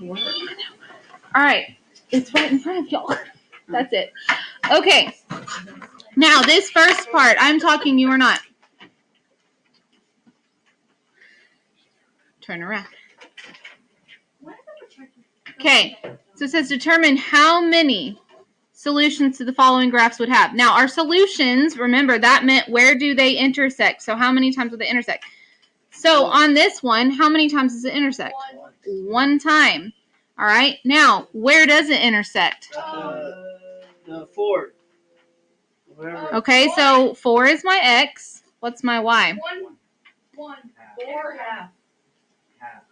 All right. It's right in front of y'all. That's it. Okay. Now, this first part, I'm talking, you are not. Turn around. Okay. So it says determine how many solutions to the following graphs would have. Now, our solutions, remember, that meant where do they intersect? So how many times would they intersect? So on this one, how many times does it intersect? One time. All right. Now, where does it intersect? 4. Okay, so 4 is my x. What's my y? 1. 4 half.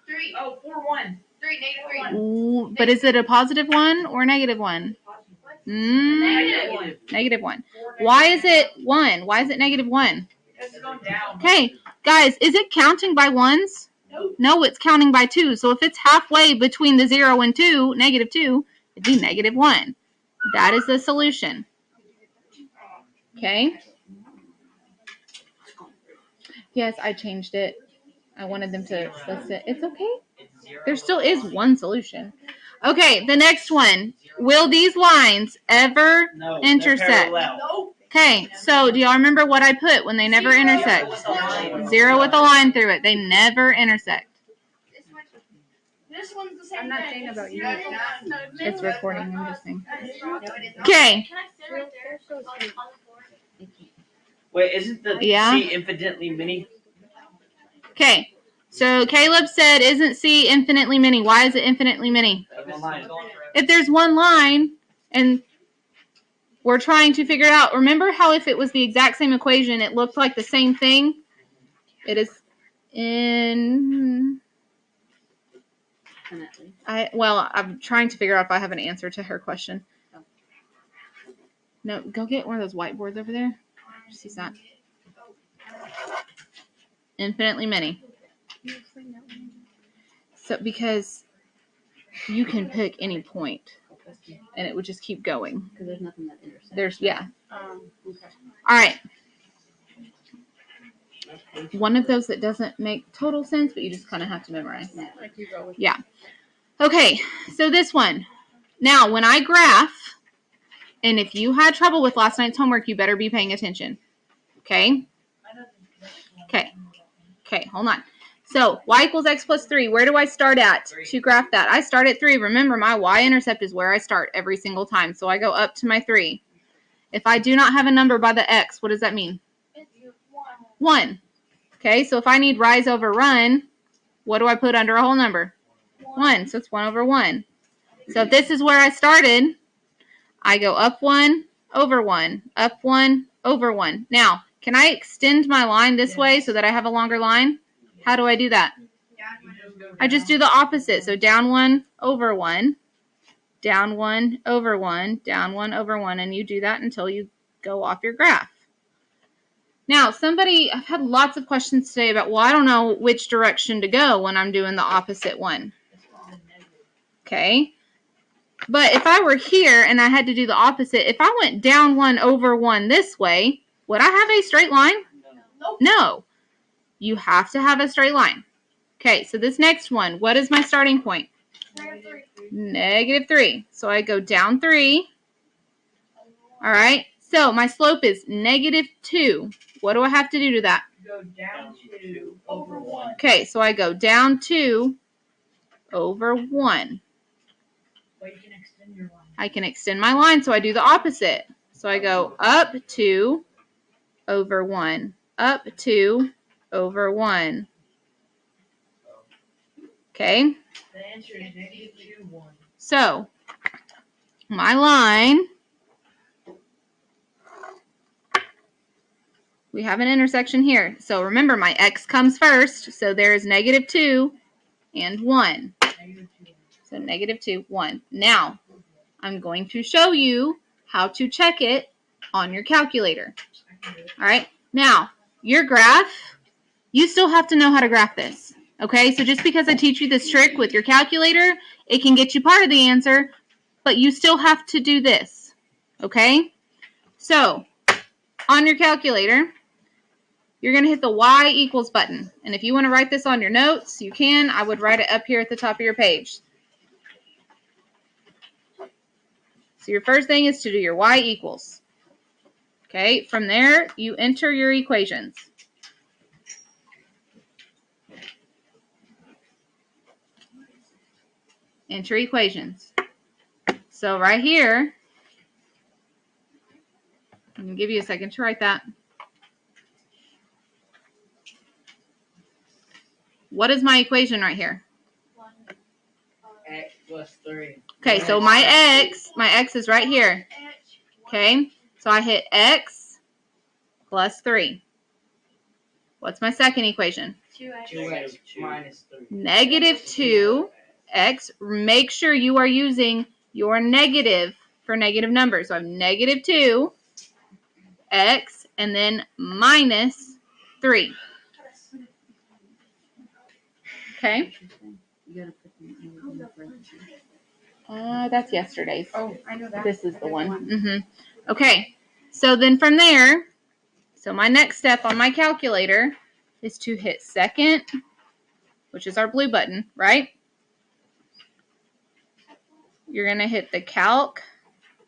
3. Oh, 4 1. 3 negative 3. Ooh, but is it a positive 1 or a negative 1? Negative 1. Why is it 1? Why is it negative 1? Because it's going down. Okay, guys, is it counting by ones? No, it's counting by 2. So if it's halfway between the 0 and 2, negative 2, it'd be negative 1. That is the solution. Okay. Yes, I changed it. I wanted them to list it. It's okay. There still is one solution. Okay, the next one. Will these lines ever intersect? Okay, so do y'all remember what I put when they never intersect? 0 with a line through it. They never intersect. This one's the same. I'm not saying about you. It's recording. I'm just saying. Okay. Can I sit right there on the floor? Wait, isn't the C infinitely many? Okay. So Caleb said, isn't C infinitely many? Why is it infinitely many? If there's one line and we're trying to figure it out, remember how if it was the exact same equation, it looked like the same thing? It is in... I'm trying to figure out if I have an answer to her question. No, go get one of those whiteboards over there. See that? Infinitely many. So because you can pick any point, and it would just keep going. Because there's nothing that intersects. Okay. All All right. One of those that doesn't make total sense, but you just kind of have to memorize. Yeah. Okay, so this one. Now, when I graph, and if you had trouble with last night's homework, you better be paying attention. Okay? Okay, hold on. So, y equals x plus 3. Where do I start at to graph that? I start at 3. Remember, my y-intercept is where I start every single time. So, I go up to my 3. If I do not have a number by the x, what does that mean? 1. Okay, so if I need rise over run, what do I put under a whole number? 1. So, it's 1 over 1. So, if this is where I started, I go up 1, over 1, up 1, over 1. Now, can I extend my line this way so that I have a longer line? How do I do that? I just do the opposite. So down 1, over 1, down 1, over 1, down 1, over 1, and you do that until you go off your graph. Now, I've had lots of questions today about, well, I don't know which direction to go when I'm doing the opposite one. Okay. But if I were here and I had to do the opposite, if I went down 1 over 1 this way, would I have a straight line? No. You have to have a straight line. Okay, so this next one, what is my starting point? Negative 3. So I go down 3. All right. So my slope is negative 2. What do I have to do to that? Go down 2 over 1. Okay, so I go down 2 over 1. But you can extend your line. I can extend my line, so I do the opposite. So I go up 2 over 1, up 2 over 1. Okay? The answer is negative 2, 1. So, my line, we have an intersection here. So remember, my x comes first, so there is negative 2 and 1. So negative 2, 1. Now, I'm going to show you how to check it on your calculator. All right? Now, your graph, you still have to know how to graph this. Okay? So just because I teach you this trick with your calculator, it can get you part of the answer, but you still have to do this. Okay? So, on your calculator, you're going to hit the y equals button. And if you want to write this on your notes, you can. I would write it up here at the top of your page. So your first thing is to do your y equals. Okay, from there, you enter your equations. Enter equations. So right here, I'm going to give you a second to write that. What is my equation right here? X plus 3. Okay, so my x is right here. Okay, so I hit x plus 3. What's my second equation? 2x minus 3. Negative 2x. Make sure you are using your negative for negative numbers. So I have negative 2x and then minus 3. Okay? You gotta put them in the parentheses. That's yesterday's. Oh, I know that. This is the one. Okay. So then from there, so my next step on my calculator is to hit second, which is our blue button, right? You're going to hit the calc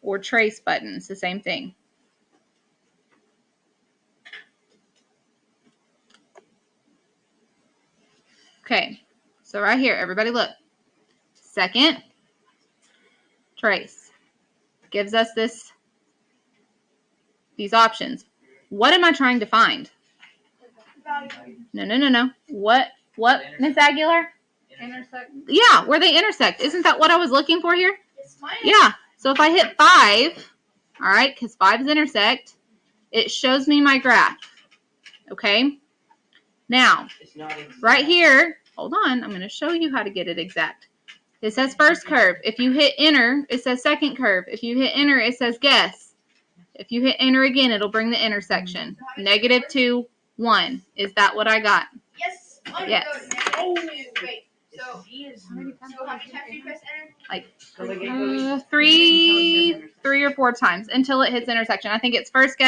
or trace button. It's the same thing. Okay. So right here, everybody look. Second, trace. Gives us these options. What am I trying to find? No. What, Miss Aguilar? Intersect. Yeah, where they intersect. Isn't that what I was looking for here? It's mine. Yeah. So if I hit 5, all right, because 5's intersect, it shows me my graph. Okay? Now, It's not exact. right here, hold on, I'm going to show you how to get it exact. It says first curve. If you hit enter, it says second curve. If you hit enter, it says guess. If you hit enter again, it'll bring the intersection. Negative 2, 1. Is that what I got? Yes. Yes. Oh, wait. So how many times do you press enter? Three or 4 times until it hits intersection. I think it's first,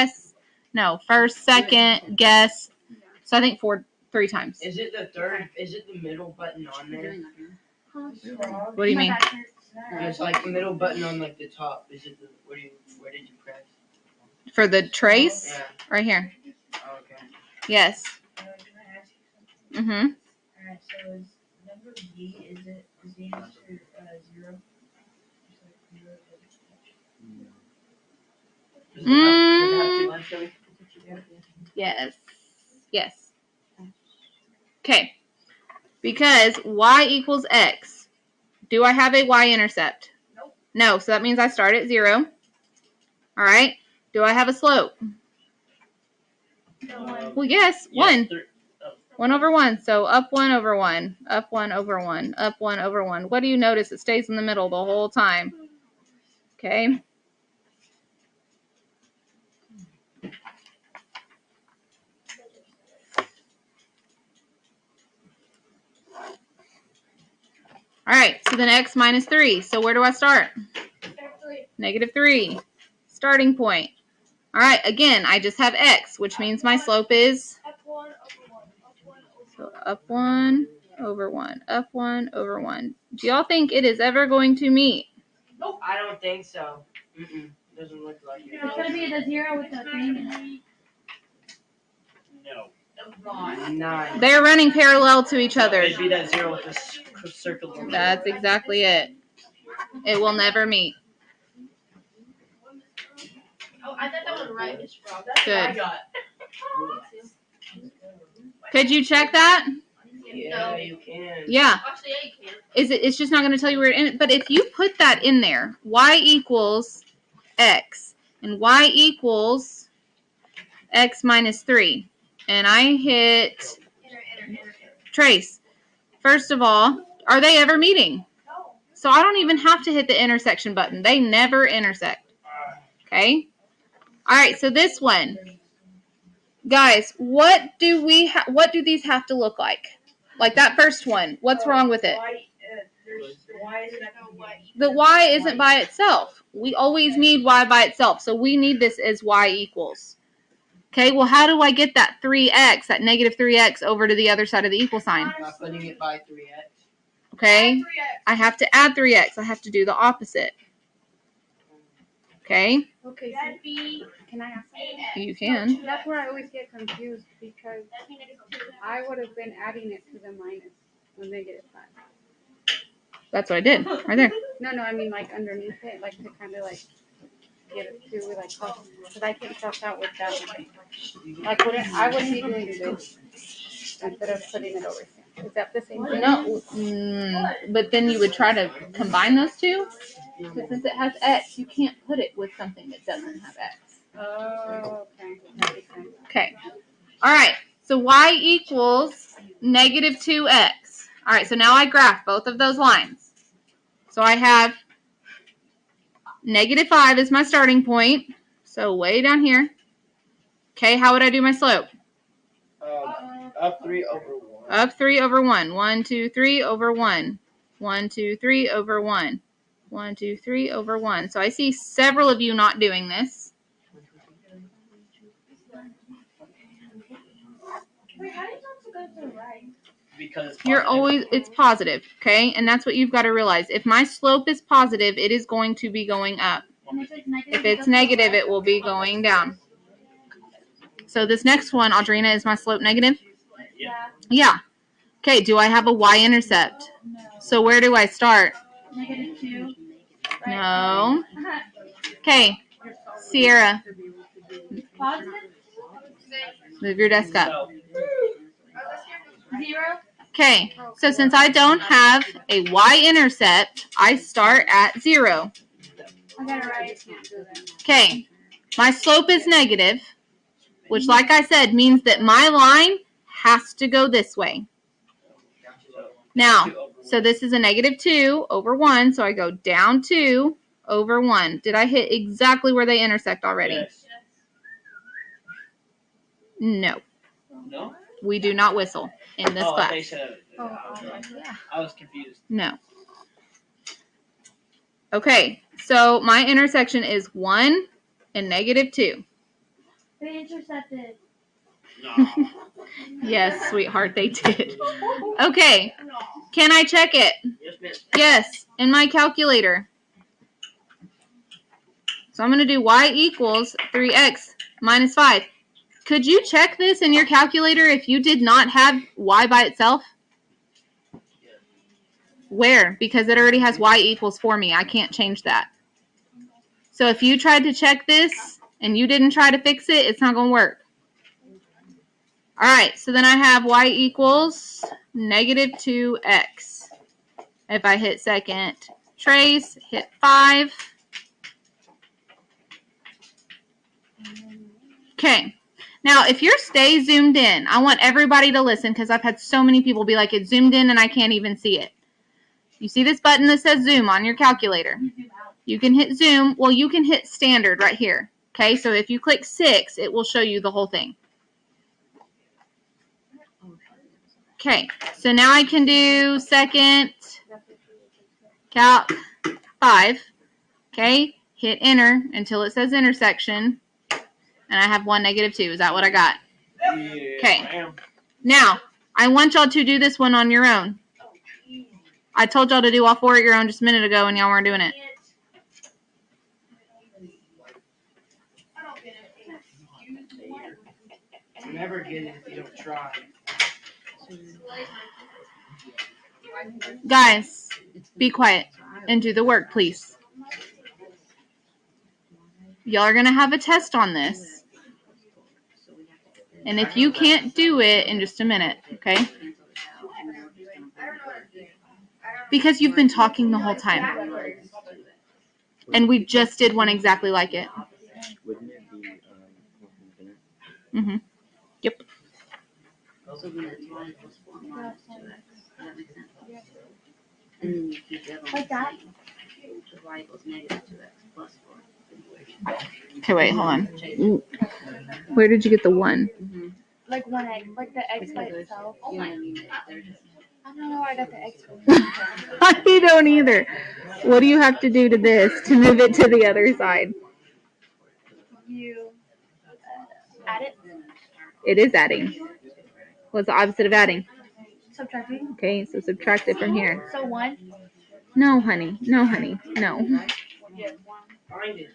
second, guess. So I think 3 times. Is it the third? Is it the middle button on there? What do you mean? It's like the middle button on like the top. Is it the? Where did you press? For the trace? Yeah. Right here. Oh, okay. Yes. Alright, so is number B, is the answer 0? Does it have 2 lines, Joey? Yes. Okay. Because y equals x. Do I have a y-intercept? Nope. No, so that means I start at 0. All right. Do I have a slope? No. Well, yes, 1. 3. 1 over 1. So up 1 over 1. Up 1 over 1. Up 1 over 1. What do you notice? It stays in the middle the whole time. Okay. All right, so then x minus 3. So where do I start? Negative 3. Starting point. All right, again, I just have x, which means my slope is up 1 over 1. Up 1 over 1. Do y'all think it is ever going to meet? Nope. I don't think so. Doesn't look like it. It's gonna be the 0 with the thing. No. 9. They're running parallel to each other. It'd be that 0 with the circle. That's exactly it. It will never meet. Oh, I thought that was right, Miss Rob. Good. Could you check that? Yeah, you can. Yeah. Actually, yeah, you can. It's just not going to tell you where it is. But if you put that in there, y equals x, and y equals x minus 3, and I hit Enter. trace. First of all, are they ever meeting? No. So I don't even have to hit the intersection button. They never intersect. Okay? All right, so this one. Guys, what do these have to look like? Like that first one. What's wrong with it? The y isn't by itself. We always need y by itself. So we need this as y equals. Okay, well, how do I get that 3x, that negative 3x, over to the other side of the equal sign? Not putting it by 3x. Okay, I have to add 3x. I have to do the opposite. Okay, Okay, That'd be can I ask something? you can. That's where I always get confused because I would have been adding it to the minus when they get it 5. That's what I did right there. No, I mean like underneath it, like to kind of like get it to like, because I can self out with that one. Like I would be doing this instead of putting it over here. Is that the same thing? No, but then you would try to combine those two. Because since it has X, you can't put it with something that doesn't have X. Oh, okay. That makes sense. Okay. All right. So y equals negative 2x. All right. So now I graph both of those lines. So I have negative 5 is my starting point. So way down here. Okay. How would I do my slope? Up 3 over 1. Up 3 over 1. 1, 2, 3 over 1. 1, 2, 3 over 1. 1, 2, 3 over 1. So I see several of you not doing this. Wait, how did you also go to the right? Because It's positive, okay? And that's what you've got to realize. If my slope is positive, it is going to be going up. And if it's negative, If it's negative, it will be going down. So this next one, Audrina, is my slope negative? Yeah. Yeah. Okay, do I have a y-intercept? No. So where do I start? -2. No. Okay, Sierra, Positive move your desk up. 0. Okay, so since I don't have a y-intercept, I start at 0. I got it right. Okay, my slope is negative, which, like I said, means that my line has to go this way. Now, so this is a negative 2 over 1, so I go down 2 over 1. Did I hit exactly where they intersect already? Yes. No, No? we do not whistle in this They class. said. Yeah. I was confused. No. Okay, so my intersection is 1 and negative 2. They intercepted. No. Yes, sweetheart, they did. Okay, can I check it? Yes, miss. Yes, in my calculator. So I'm going to do y equals 3x minus 5. Could you check this in your calculator if you did not have y by itself? Where? Because it already has y equals for me. I can't change that. So if you tried to check this and you didn't try to fix it, it's not going to work. All right, so then I have y equals negative 2x. If I hit second trace, hit 5. Okay. Now, if you're stay zoomed in, I want everybody to listen because I've had so many people be like, it's zoomed in and I can't even see it. You see this button that says zoom on your calculator? You can hit zoom. Well, you can hit standard right here. Okay, so if you click 6, it will show you the whole thing. Okay, so now I can do second calc 5. Okay, hit enter until it says intersection. And I have 1, negative 2. Is that what I got? Okay. Now, I want y'all to do this one on your own. I told y'all to do all 4 at your own just a minute ago, and y'all weren't doing it. You never get it if you don't try. Guys, be quiet and do the work, please. Y'all are going to have a test on this. And if you can't do it in just a minute, okay? Because you've been talking the whole time. And we just did one exactly like it. Wouldn't it be Mm-hmm. Yep. So then it's y equals 4 minus 2x. Does that make sense? And then you keep the other one. Like that? So y equals negative 2x plus 4. Okay, wait, hold on. Where did you get the 1? Mm-hmm. Like 1x, like the x by Because itself. you know what I mean? There's I don't know where I got the x from. I don't either. What do you have to do to this to move it to the other side? You add it, It is adding. What's the opposite of adding? subtracting. Okay, so subtract it from here. So 1. No, honey. No, honey. No. Find it.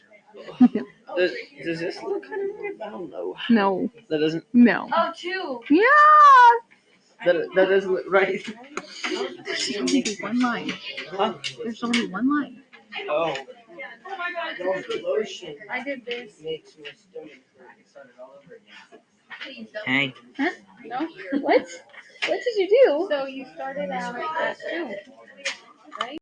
Does this look kind of weird? I don't know. No. That doesn't. No. Oh, 2. Yeah. That doesn't look right. There's only one line. Huh? There's only one line. Oh. Oh my God. No, the lotion I did this. makes my stomach hurt. It started all over again. Please don't. Hey. No? What? What did you do? So you started out at 2, right?